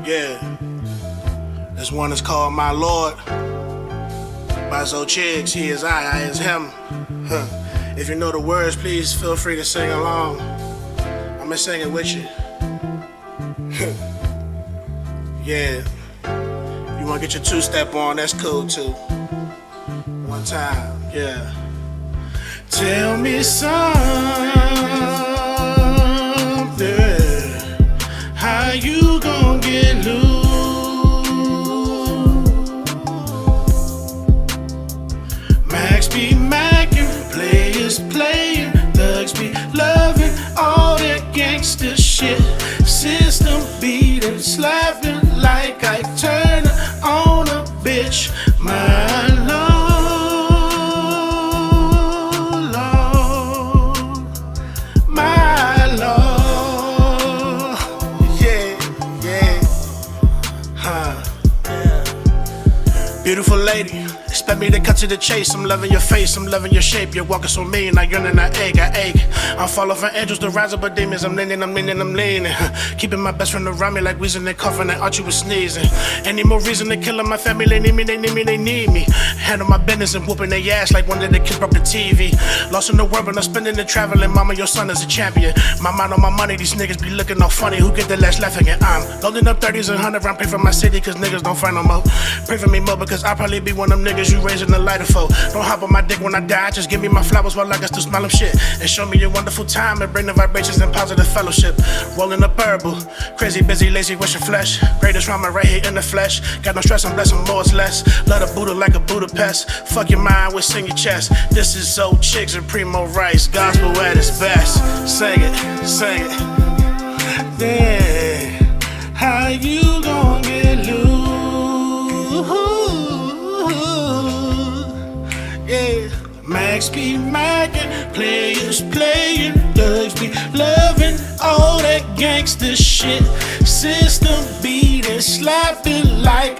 Yeah. This one is called My Lord by Zo Chiggs. He is I is him. Huh. If you know the words, please feel free to sing along. I'ma sing it with you. Yeah. You wanna get your two-step on, that's cool too. One time, yeah. Tell me something. How you gon' get loose? Max be mackin', players playin', thugs be loving all that gangsta shit. System beatin', slapping like I turn on a bitch. My Lord, my Lord. Yeah, huh. Beautiful lady, expect me to cut to the chase. I'm loving your face, I'm loving your shape. You're walking so mean, I yearn and I ache. I'm falling for angels to rise up, but demons. I'm leaning. Keeping my best friend around me like wheezing and coughing and Archie was sneezing. Any more reason to kill my family? They need me. Handle my business and whooping their ass like one of the kids broke the TV. Lost in the world, but I'm spending and traveling. Mama, your son is a champion. My mind on my money, these niggas be looking all funny. Who get the last laughing? And I'm loading up 30s and 100 round. Pray for my city, cause niggas don't find no more. Pray for me more, because I'll probably be one of them niggas you raising the lighter for. Don't hop on my dick when I die, just give me my flowers while I can still smell them shit. And show me a wonderful time and bring the vibrations and positive fellowship. Rolling up herbal, crazy, busy, lazy, wishing flesh. Greatest rhymer right here in the flesh. Got no stress, I'm blessing more is less. Love the Buddha like a Budapest. Fuck your mind, we'll sing your chest. This is Zo Chiggs and Primo Rice. Gospel at its best. Sing it. Yeah. How you gon' get loose? Yeah. Max be mackin', players playin', thugs be loving all that gangsta shit. System beatin', slapping like